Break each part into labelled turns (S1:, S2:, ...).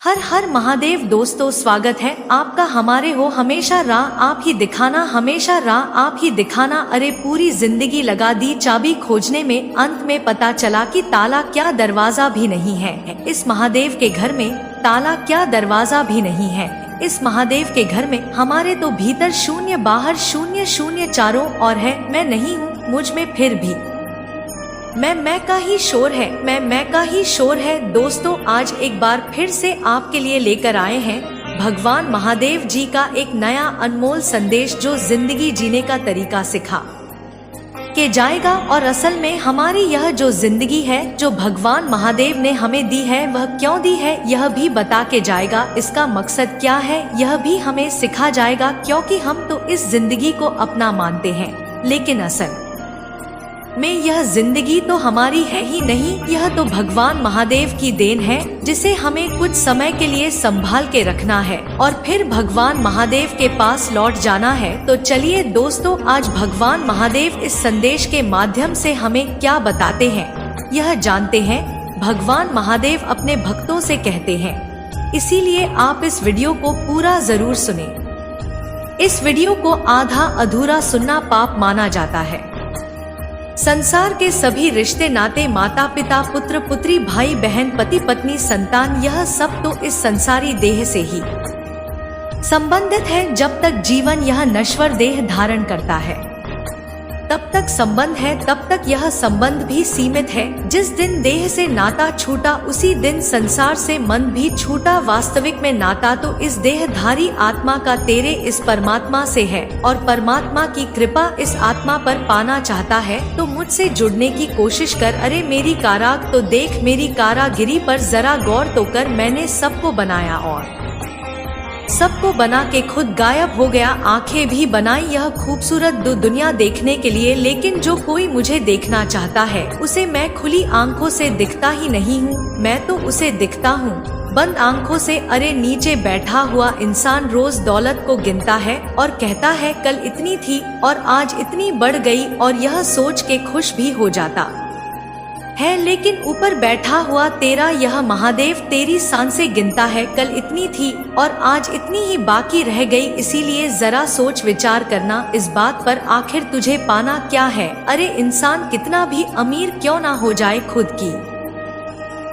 S1: हर हर महादेव दोस्तों, स्वागत है आपका हमारे हो हमेशा राह आप ही दिखाना, हमेशा राह आप ही दिखाना। अरे पूरी जिंदगी लगा दी चाबी खोजने में, अंत में पता चला कि ताला क्या दरवाजा भी नहीं है। इस महादेव के घर में ताला क्या दरवाजा भी नहीं है। इस महादेव के घर में हमारे तो भीतर शून्य, बाहर शून्य, शून्य चारों ओर है। मैं नहीं हूँ मुझ में फिर भी मैं का ही शोर है, मैं का ही शोर है। दोस्तों, आज एक बार फिर से आपके लिए लेकर आए हैं भगवान महादेव जी का एक नया अनमोल संदेश, जो जिंदगी जीने का तरीका सिखा के जाएगा। और असल में हमारी यह जो जिंदगी है, जो भगवान महादेव ने हमें दी है, वह क्यों दी है यह भी बता के जाएगा। इसका मकसद क्या है यह भी हमें सिखा जाएगा, क्योंकि हम तो इस जिंदगी को अपना मानते हैं, लेकिन असल में यह जिंदगी तो हमारी है ही नहीं। यह तो भगवान महादेव की देन है, जिसे हमें कुछ समय के लिए संभाल के रखना है और फिर भगवान महादेव के पास लौट जाना है। तो चलिए दोस्तों, आज भगवान महादेव इस संदेश के माध्यम से हमें क्या बताते हैं यह जानते हैं। भगवान महादेव अपने भक्तों से कहते हैं, इसीलिए आप इस वीडियो को पूरा जरूर सुने। इस वीडियो को आधा अधूरा सुनना पाप माना जाता है। संसार के सभी रिश्ते, नाते, माता पिता, पुत्र पुत्री, भाई बहन, पति पत्नी, संतान, यह सब तो इस संसारी देह से ही संबंधित है। जब तक जीवन यह नश्वर देह धारण करता है तब तक संबंध है, तब तक यह संबंध भी सीमित है। जिस दिन देह से नाता छूटा, उसी दिन संसार से मन भी छूटा। वास्तविक में नाता तो इस देहधारी आत्मा का तेरे इस परमात्मा से है, और परमात्मा की कृपा इस आत्मा पर पाना चाहता है तो मुझसे जुड़ने की कोशिश कर। अरे मेरी काराग तो देख, मेरी कारागिरी पर जरा गौर तो कर। मैंने सबको बनाया और सबको बना के खुद गायब हो गया। आंखें भी बनाई यह खूबसूरत दुनिया देखने के लिए, लेकिन जो कोई मुझे देखना चाहता है उसे मैं खुली आंखों से दिखता ही नहीं हूँ, मैं तो उसे दिखता हूँ बंद आंखों से। अरे नीचे बैठा हुआ इंसान रोज दौलत को गिनता है और कहता है कल इतनी थी और आज इतनी बढ़ गई, और यह सोच के खुश भी हो जाता है। लेकिन ऊपर बैठा हुआ तेरा यह महादेव तेरी सांसें गिनता है, कल इतनी थी और आज इतनी ही बाकी रह गई। इसीलिए जरा सोच विचार करना इस बात पर, आखिर तुझे पाना क्या है। अरे इंसान कितना भी अमीर क्यों ना हो जाए, खुद की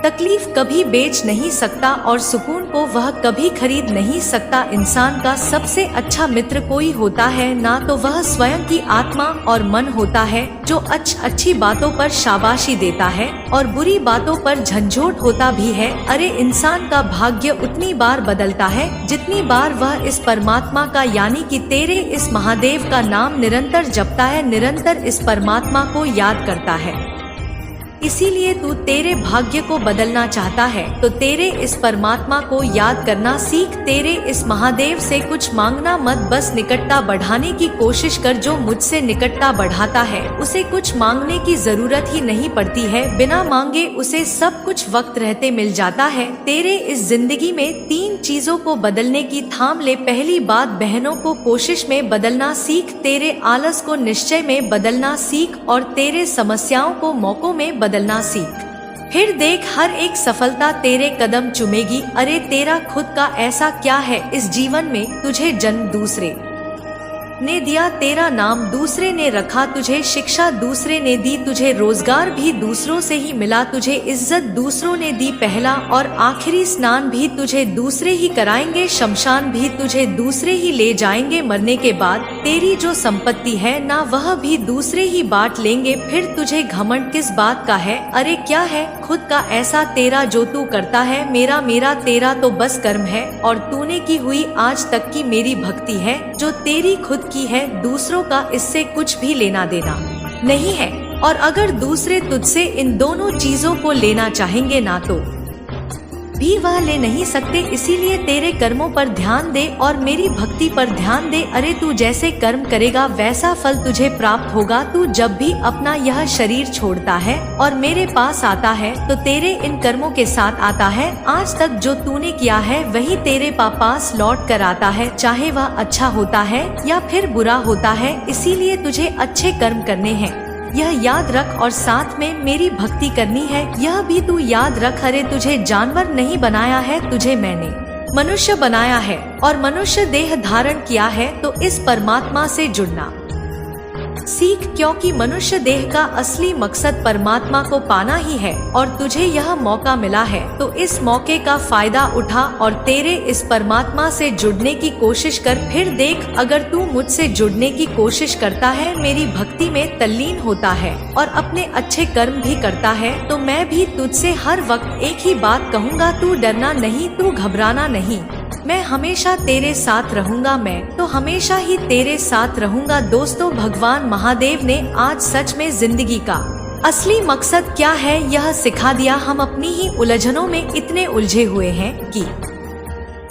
S1: तकलीफ कभी बेच नहीं सकता और सुकून को वह कभी खरीद नहीं सकता। इंसान का सबसे अच्छा मित्र कोई होता है ना, तो वह स्वयं की आत्मा और मन होता है, जो अच्छी बातों पर शाबाशी देता है और बुरी बातों पर झंझोट होता भी है। अरे इंसान का भाग्य उतनी बार बदलता है जितनी बार वह इस परमात्मा का, यानी कि तेरे इस महादेव का नाम निरंतर जपता है, निरंतर इस परमात्मा को याद करता है। इसीलिए तू तेरे भाग्य को बदलना चाहता है तो तेरे इस परमात्मा को याद करना सीख। तेरे इस महादेव से कुछ मांगना मत, बस निकटता बढ़ाने की कोशिश कर। जो मुझसे निकटता बढ़ाता है उसे कुछ मांगने की जरूरत ही नहीं पड़ती है, बिना मांगे उसे सब कुछ वक्त रहते मिल जाता है। तेरे इस जिंदगी में 3 चीजों को बदलने की थाम ले। पहली बात, बहनों को कोशिश में बदलना सीख, तेरे आलस को निश्चय में बदलना सीख और तेरे समस्याओं को मौकों में बदलना सीख। फिर देख, हर एक सफलता तेरे कदम चूमेगी। अरे तेरा खुद का ऐसा क्या है इस जीवन में, तुझे जन्म दूसरे ने दिया, तेरा नाम दूसरे ने रखा, तुझे शिक्षा दूसरे ने दी, तुझे रोजगार भी दूसरों से ही मिला, तुझे इज्जत दूसरों ने दी, पहला और आखिरी स्नान भी तुझे दूसरे ही कराएंगे, शमशान भी तुझे दूसरे ही ले जाएंगे, मरने के बाद तेरी जो संपत्ति है ना वह भी दूसरे ही बांट लेंगे। फिर तुझे घमंड किस बात का है। अरे क्या है खुद का ऐसा तेरा जो तू करता है, मेरा मेरा तेरा तो बस कर्म है, और तूने की हुई आज तक की मेरी भक्ति है, जो तेरी खुद की है, दूसरों का इससे कुछ भी लेना देना नहीं है। और अगर दूसरे तुझसे इन दोनों चीजों को लेना चाहेंगे ना तो भी वह ले नहीं सकते। इसीलिए तेरे कर्मों पर ध्यान दे और मेरी भक्ति पर ध्यान दे। अरे तू जैसे कर्म करेगा वैसा फल तुझे प्राप्त होगा। तू जब भी अपना यह शरीर छोड़ता है और मेरे पास आता है तो तेरे इन कर्मों के साथ आता है। आज तक जो तूने किया है वही तेरे पास लौट कर आता है, चाहे वह अच्छा होता है या फिर बुरा होता है। इसीलिए तुझे अच्छे कर्म करने हैं। यह याद रख, और साथ में मेरी भक्ति करनी है यह भी तू याद रख। अरे तुझे जानवर नहीं बनाया है, तुझे मैंने मनुष्य बनाया है और मनुष्य देह धारण किया है, तो इस परमात्मा से जुड़ना सीख, क्योंकि मनुष्य देह का असली मकसद परमात्मा को पाना ही है और तुझे यह मौका मिला है, तो इस मौके का फायदा उठा और तेरे इस परमात्मा से जुड़ने की कोशिश कर। फिर देख, अगर तू मुझसे जुड़ने की कोशिश करता है, मेरी भक्ति में तल्लीन होता है और अपने अच्छे कर्म भी करता है, तो मैं भी तुझसे हर वक्त एक ही बात कहूँगा, तू डरना नहीं, तू घबराना नहीं, मैं हमेशा तेरे साथ रहूंगा, मैं तो हमेशा ही तेरे साथ रहूंगा। दोस्तों, भगवान महादेव ने आज सच में जिंदगी का असली मकसद क्या है यह सिखा दिया। हम अपनी ही उलझनों में इतने उलझे हुए हैं कि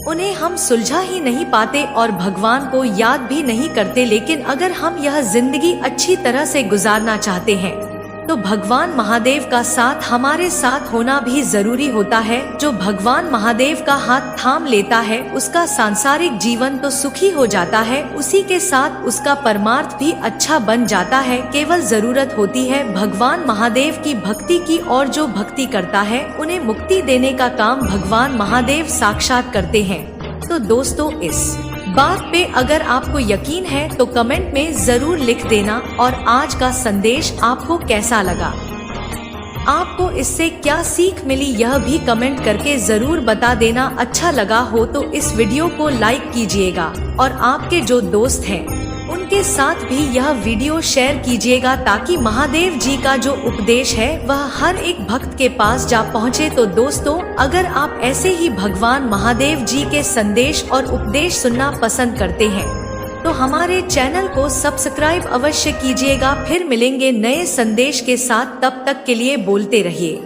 S1: उन्हें हम सुलझा ही नहीं पाते और भगवान को याद भी नहीं करते। लेकिन अगर हम यह जिंदगी अच्छी तरह से गुजारना चाहते हैं तो भगवान महादेव का साथ हमारे साथ होना भी जरूरी होता है। जो भगवान महादेव का हाथ थाम लेता है उसका सांसारिक जीवन तो सुखी हो जाता है, उसी के साथ उसका परमार्थ भी अच्छा बन जाता है। केवल जरूरत होती है भगवान महादेव की भक्ति की, और जो भक्ति करता है उन्हें मुक्ति देने का काम भगवान महादेव साक्षात करते हैं। तो दोस्तों, इस बात पे अगर आपको यकीन है तो कमेंट में जरूर लिख देना, और आज का संदेश आपको कैसा लगा, आपको इससे क्या सीख मिली यह भी कमेंट करके जरूर बता देना। अच्छा लगा हो तो इस वीडियो को लाइक कीजिएगा और आपके जो दोस्त हैं उनके साथ भी यह वीडियो शेयर कीजिएगा, ताकि महादेव जी का जो उपदेश है वह हर एक भक्त के पास जा पहुँचे। तो दोस्तों, अगर आप ऐसे ही भगवान महादेव जी के संदेश और उपदेश सुनना पसंद करते हैं तो हमारे चैनल को सब्सक्राइब अवश्य कीजिएगा। फिर मिलेंगे नए संदेश के साथ, तब तक के लिए बोलते रहिए।